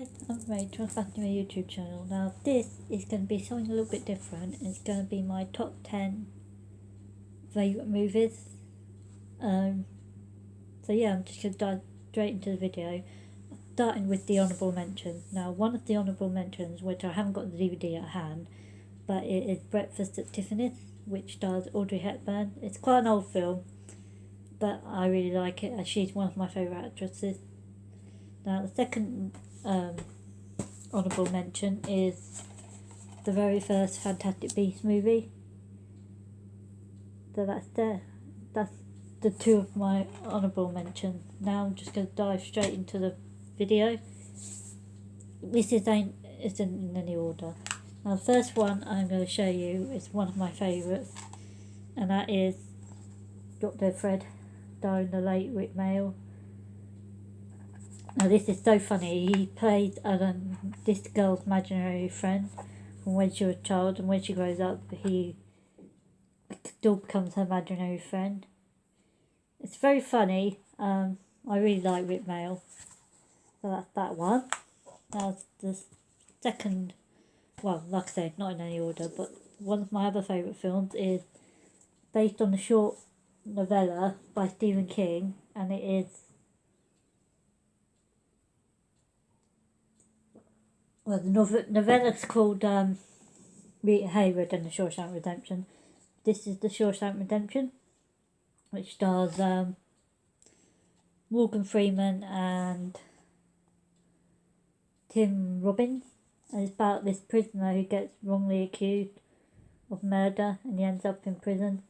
Hi, I'm Rachel, back to my YouTube channel. Now this is going to be something a little bit different. It's going to be my top 10 favourite movies. So yeah, I'm just going to dive straight into the video, starting with the honourable mention. Now one of the honourable mentions, which I haven't got the DVD at hand, but it is Breakfast at Tiffany's, which stars Audrey Hepburn. It's quite an old film, but I really like it as she's one of my favourite actresses. Now the second honourable mention is the very first Fantastic Beasts movie. So that's the two of my honourable mentions. Now I'm just going to dive straight into the video. This isn't in any order. Now the first one I'm going to show you is one of my favourites, and that is Dr. Fred, starring the late Rik Mayall. Now this is so funny. He plays this girl's imaginary friend from when she was a child, and when she grows up he still becomes her imaginary friend. It's very funny. I really like Rik Mayall. So that's that one. Now the second, well, like I said, not in any order, but one of my other favourite films is based on the short novella by Stephen King, and it is the novella's called Rita Hayworth and the Shawshank Redemption. This is the Shawshank Redemption, which stars Morgan Freeman and Tim Robbins, and it's about this prisoner who gets wrongly accused of murder and he ends up in prison.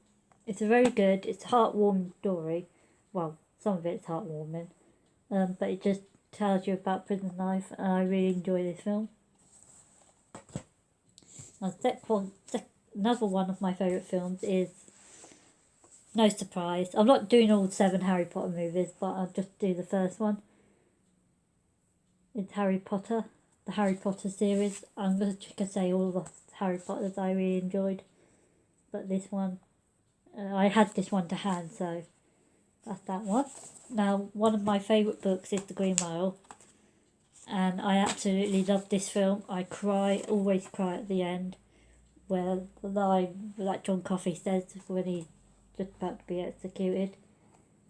It's a very good, it's a heartwarming story. Well, some of it's heartwarming, but it just tells you about prison life, and I really enjoy this film. Now, another one of my favourite films is, no surprise, I'm not doing all 7 Harry Potter movies, but I'll just do the first one. It's Harry Potter, the Harry Potter series. I'm going to say all the Harry Potters I really enjoyed, but this one, I had this one to hand, so that's that one. Now, one of my favourite books is The Green Mile, and I absolutely love this film. I always cry at the end, where the line that John Coffey says when he's just about to be executed,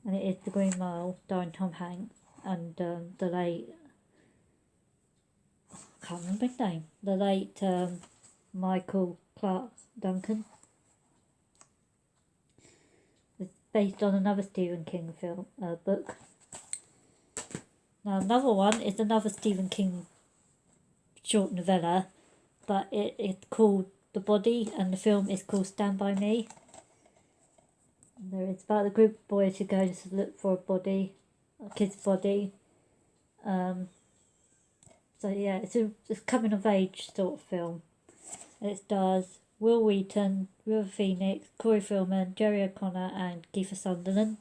and it is The Green Mile, starring Tom Hanks and the late, I can't remember his name, the late Michael Clark Duncan. Based on another Stephen King book. Now another one is another Stephen King short novella, but it's called The Body, and the film is called Stand By Me. It's about a group of boys who go to look for a kid's body. So yeah, it's a coming of age sort of film. And it stars Will Wheaton, River Phoenix, Corey Feldman, Jerry O'Connor and Kiefer Sutherland.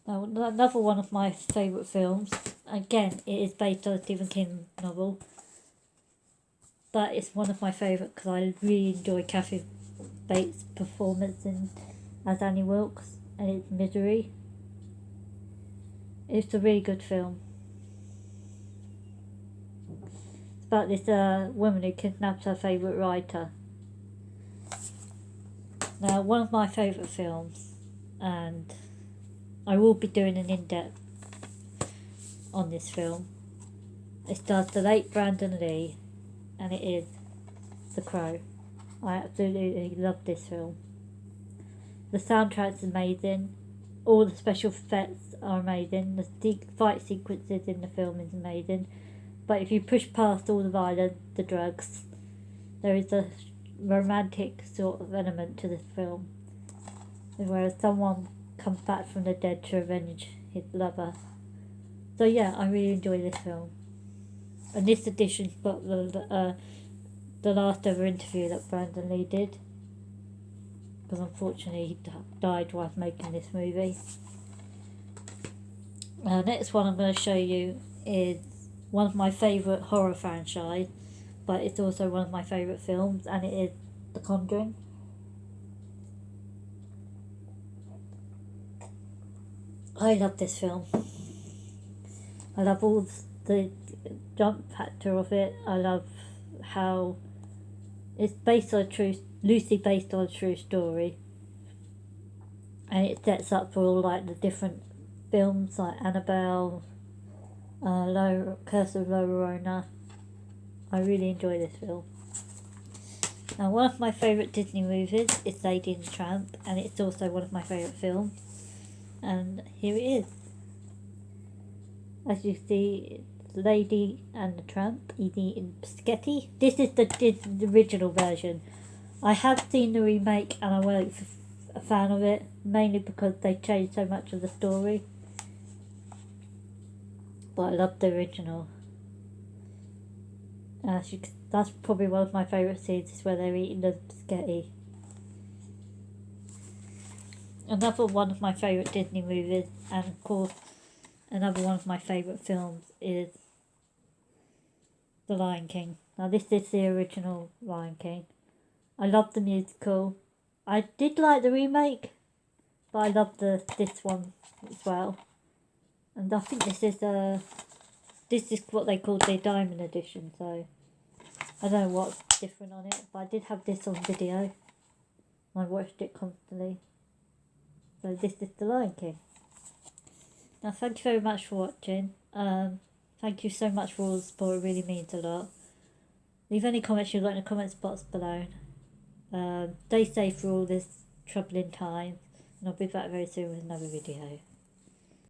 Now another one of my favourite films, again it is based on a Stephen King novel, but it's one of my favourite because I really enjoy Kathy Bates' performance as Annie Wilkes, and it's Misery. It's a really good film. About this woman who kidnaps her favourite writer. Now one of my favourite films, and I will be doing an in-depth on this film. It stars the late Brandon Lee, and it is The Crow. I absolutely love this film. The soundtrack's amazing, all the special effects are amazing, the fight sequences in the film is amazing. But if you push past all the violence, the drugs, there is a romantic sort of element to this film, whereas someone comes back from the dead to avenge his lover. So yeah, I really enjoy this film. And this edition's got the last ever interview that Brandon Lee did, because unfortunately he died while making this movie. Next one I'm going to show you is one of my favourite horror franchise, but it's also one of my favourite films, and it is The Conjuring. I love this film. I love all the jump factor of it. I love how it's based on loosely based on a true story, and it sets up for all like the different films like Annabelle, Curse of La Llorona. I really enjoy this film. Now, one of my favourite Disney movies is Lady and the Tramp, and it's also one of my favourite films. And here it is. As you see, it's Lady and the Tramp eating spaghetti. This is the original version. I have seen the remake and I wasn't a fan of it, mainly because they changed so much of the story. But I love the original. That's probably one of my favourite scenes, is where they're eating the spaghetti. Another one of my favourite Disney movies, and of course another one of my favourite films, is The Lion King. Now this is the original Lion King. I love the musical. I did like the remake, but I love this one as well. And I think this is what they called the Diamond Edition, so I don't know what's different on it, but I did have this on video. I watched it constantly. So this is The Lion King. Now thank you very much for watching. Thank you so much for all the support, it really means a lot. Leave any comments you've got in the comments box below. Stay safe for all this troubling time, and I'll be back very soon with another video.